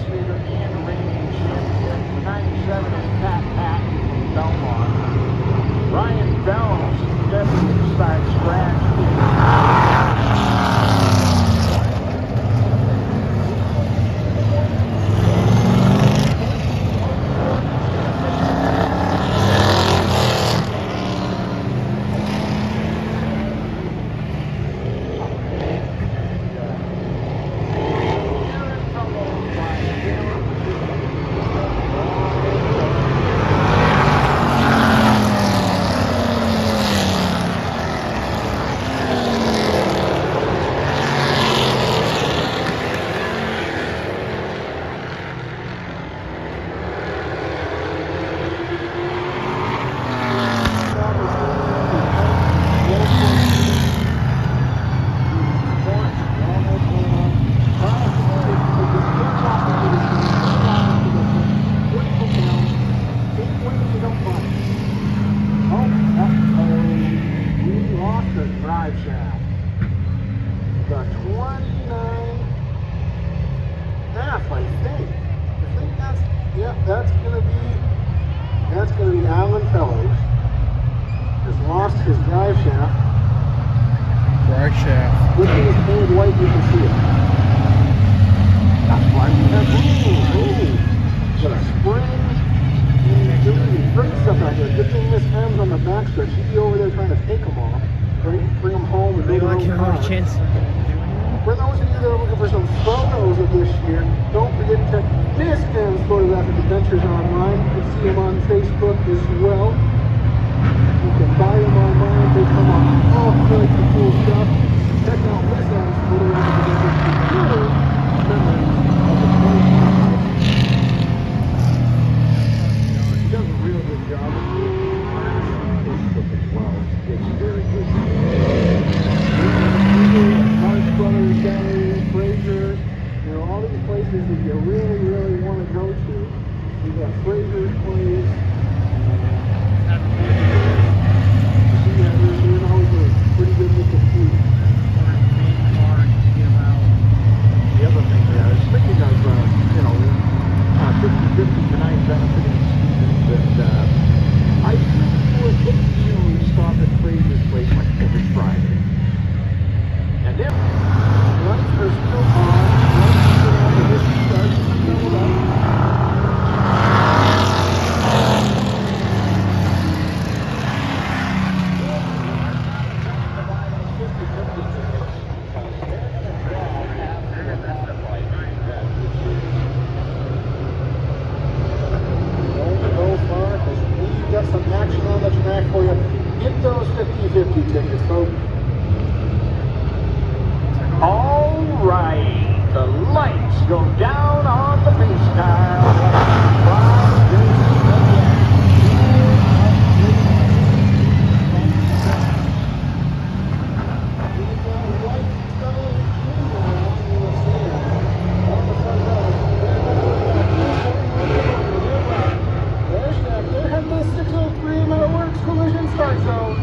administrator and range champion. The 97 is Pat Patton from Belmont. Ryan Bells, deputy dispatch scratch. That's going to be Alan Fellows. Has lost his drive shaft. Drive shaft. Which is painted white, you can see it. That's why we have got a spring. Great stuff out here. Good thing Miss M's on the backstretch. She'd be over there trying to take them off. Bring them home and make them car. For those of you that are looking for some photos of this year, don't forget to check Miss M's Photographic Adventures online. You can see them on Facebook as well. You can buy them online. They come on all kinds of cool stuff. Check out Miss M's Photographic Adventures for your memories of the 2020. She does a real good job of Facebook as well. It's very good. Marx Brothers Gallery, Fraser, all these places that you really, really want to go to. You got Fraser's Place. They're doing always a pretty good with the food. The other thing speaking of, 50-50 tonight benefiting students, and I usually stop at Fraser's Place like every Friday. And then lights are still on. Lights are on. The whiskey starts to double up. Don't go far because we've got some action on the track for you. Get those 50-50 tickets, folks. All right, the lights go down on the pace car. They're heading to 603 Metalworks Collision Start Zone.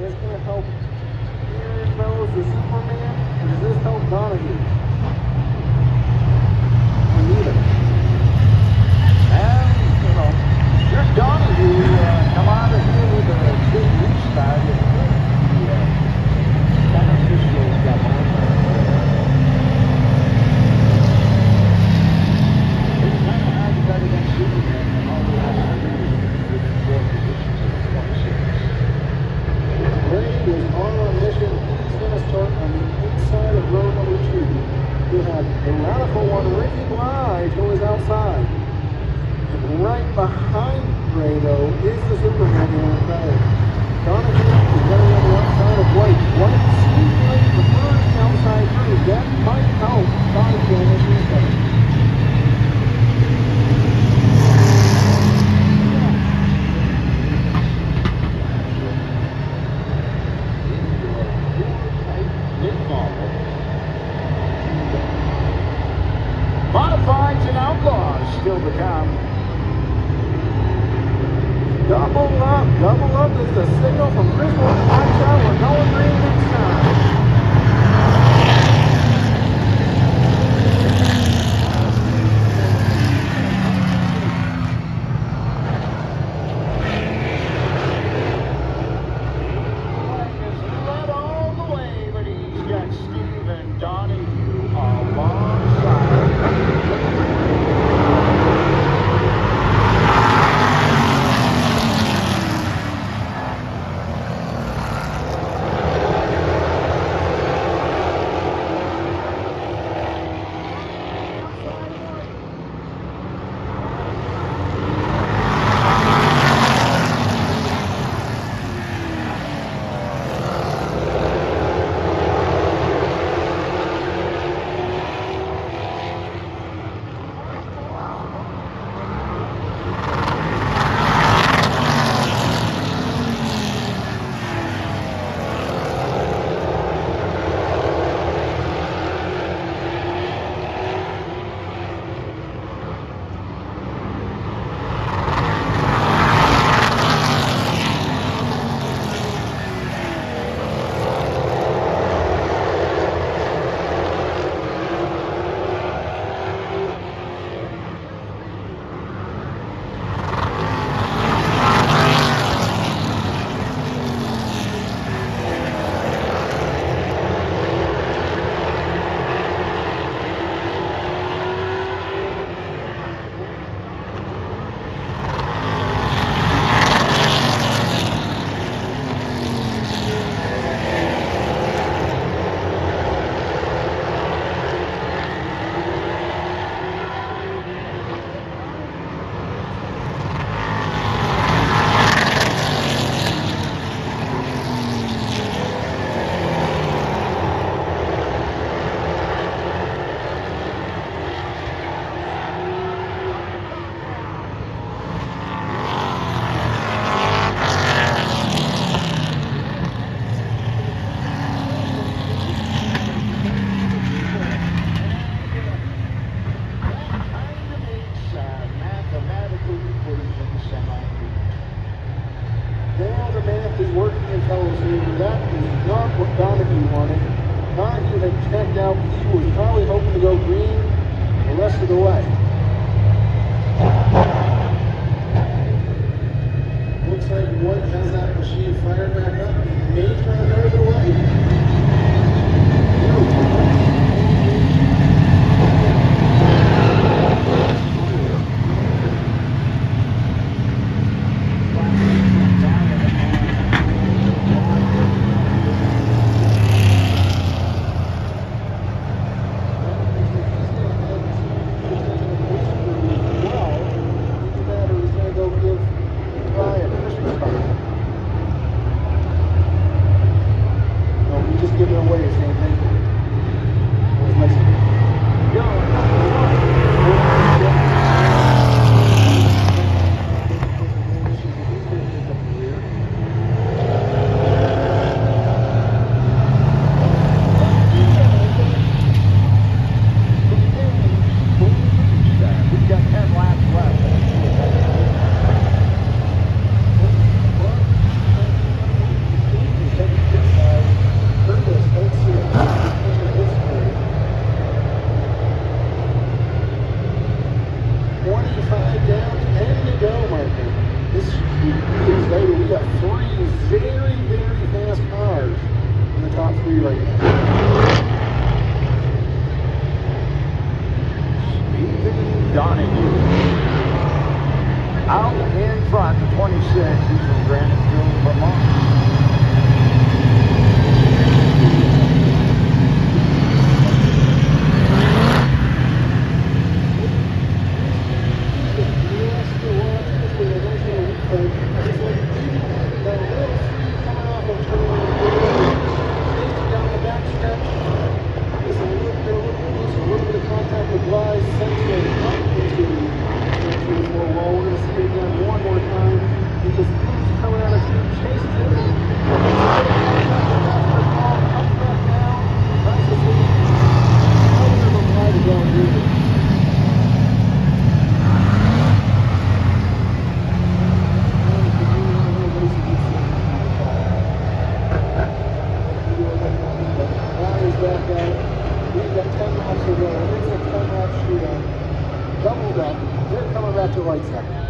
is going to help Ian Fellows, the Superman, or does this help Donahue? Or neither? And, you know, here's Donahue come out of here with a big restart. It could be beneficial to him. It's kind of hard to bet against Superman and all the last years within 4 positions of the 26. Ray is on a mission. He's going to start on the inside of row number 2. He'll have a radical one, Ricky Blige, who is outside. And right behind Ray, though, is the Superman Ian Fellows. Donahue is running on the outside of White. White seems like the first outside crew. That might help Donahue on this restart. Modifieds and outlaws still to come. Double up is the signal from Chris Wilson. Watch out, we're going green next time. Led all the way, but he's got Steve and Donahue alongside. Now the math is working in Fellows' favor. That is not what Donahue wanted. Donahue had checked out. He was probably hoping to go green the rest of the way. Looks like White has that machine fired back up. He may try to drive it away. free right now. Stephen Donahue. Out in front, the 26. He's from Graniteville, Vermont. Back to right side.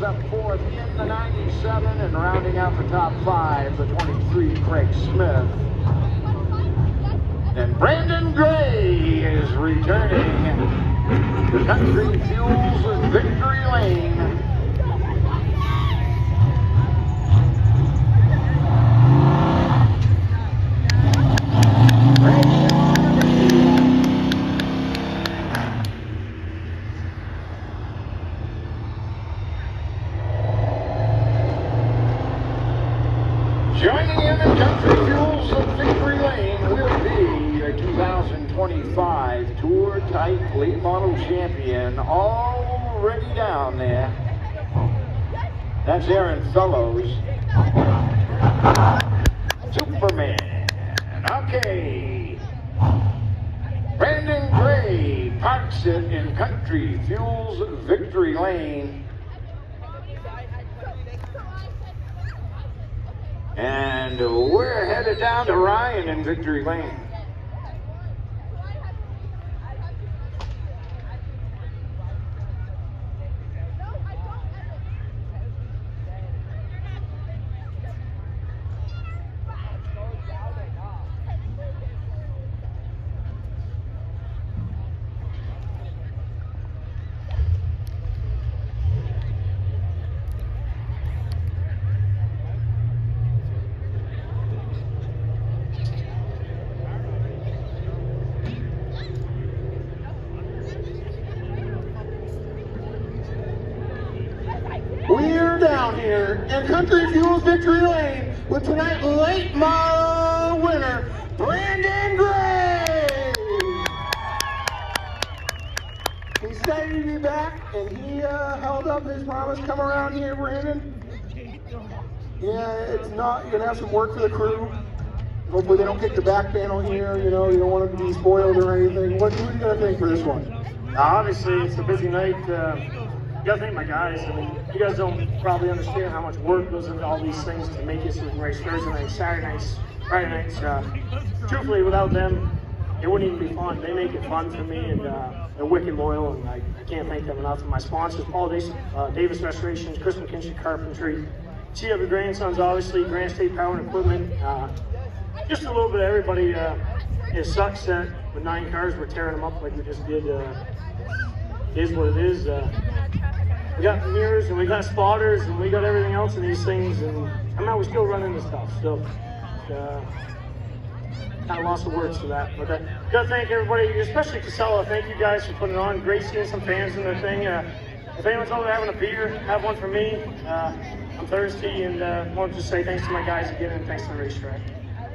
up fourth in the 97, and rounding out the top five, the 23, Craig Smith. And Brandon Gray is returning to Country Fuels at Victory Lane. 2025 Tour Type Late Model Champion already down there. That's Aaron Fellows. Superman. Okay. Brandon Gray parks it in Country Fuels Victory Lane. And we're headed down to Ryan in Victory Lane. We're down here in Country Fuels Victory Lane with tonight's late model winner, Brandon Gray. He's excited to be back, and he held up his promise. Come around here, Brandon. Yeah, it's not, you're gonna have some work for the crew. Hopefully they don't kick the back panel here, you know, you don't want it to be spoiled or anything. What are you gonna think for this one? Obviously, it's a busy night. You gotta thank my guys. I mean, you guys don't probably understand how much work goes into all these things to make it so we can race Thursday nights, Saturday nights, Friday nights. Truthfully, without them, it wouldn't even be fun. They make it fun for me, and they're wicked loyal, and I can't thank them enough. And my sponsors, Paul Davis Restorations, Chris McKinstry Carpentry, CW Grandsons, obviously, Grand State Power and Equipment. Just a little bit of everybody. It sucks that with 9 cars, we're tearing them up like we just did. It is what it is. We got mirrors and we got spotters and we got everything else in these things, and we're still running this stuff. So kind of lost the words to that. But gotta thank everybody, especially Casella. Thank you guys for putting it on. Great seeing some fans in their thing. If anyone's over there having a beer, have one for me. I'm thirsty, and want to just say thanks to my guys again, and thanks to the racetrack.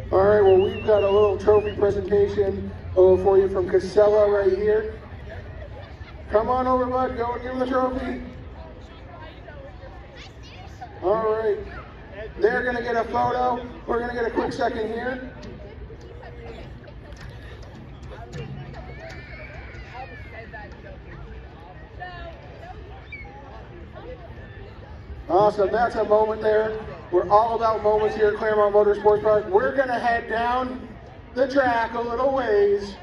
All right, well, we've got a little trophy presentation for you from Casella right here. Come on over, bud. Go and give him the trophy. All right. They're going to get a photo. We're going to get a quick second here. Awesome. That's a moment there. We're all about moments here at Claremont Motorsports Park. We're going to head down the track a little ways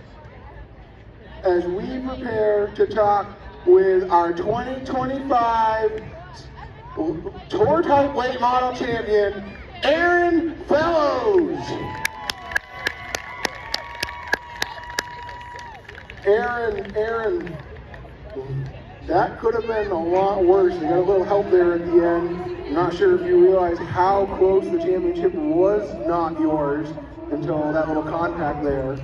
as we prepare to talk with our 2025 Tour Type Late Model Champion, Aaron Fellows. Aaron, that could have been a lot worse. You got a little help there at the end. I'm not sure if you realize how close the championship was not yours until that little contact there.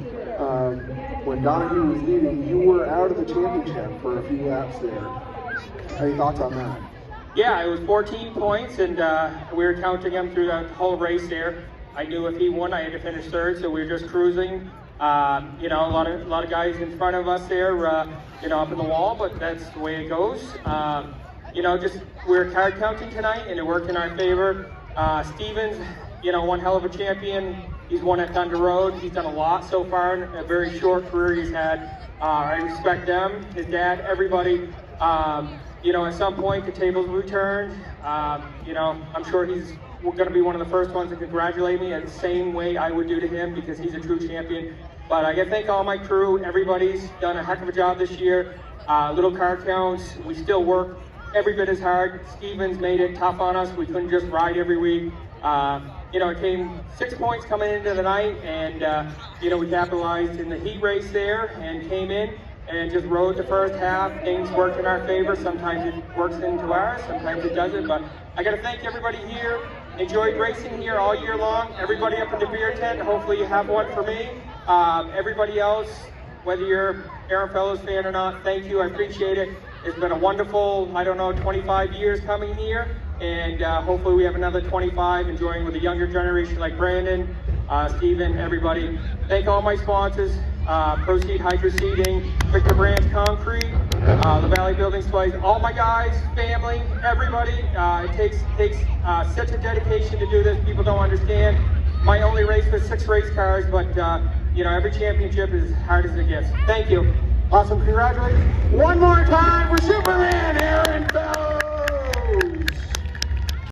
When Donahue was leading, you were out of the championship for a few laps there. Any thoughts on that? Yeah, it was 14 points, and we were counting him through the whole race there. I knew if he won, I had to finish third, so we were just cruising. You know, a lot of guys in front of us there, you know, up in the wall, but that's the way it goes. You know, just we were card counting tonight, and it worked in our favor. Stevens, you know, one hell of a champion. He's won at Thunder Road. He's done a lot so far in a very short career he's had. I respect them, his dad, everybody. You know, at some point the tables will return. You know, I'm sure he's going to be one of the first ones to congratulate me in the same way I would do to him, because he's a true champion. But I got to thank all my crew. Everybody's done a heck of a job this year. Little car counts. We still work every bit as hard. Stevens made it tough on us. We couldn't just ride every week. You know, it came 6 points coming into the night, and you know, we capitalized in the heat race there and came in and just rode the first half. Things worked in our favor. Sometimes it works into ours, sometimes it doesn't. But I got to thank everybody here. Enjoyed racing here all year long. Everybody up in the beer tent, hopefully you have one for me. Everybody else, whether you're Aaron Fellows fan or not, thank you, I appreciate it. It's been a wonderful, 25 years coming here, and hopefully we have another 25 enjoying with a younger generation like Brandon, Steven, everybody. Thank all my sponsors, Proceed Hydro Seeding, Victor Brands Concrete, the Valley Building Supplies, all my guys, family, everybody. It takes such a dedication to do this. People don't understand. My only race was 6 race cars, but you know, every championship is as hard as it gets. Thank you. Awesome, congratulations. One more time for Superman, Aaron Bell.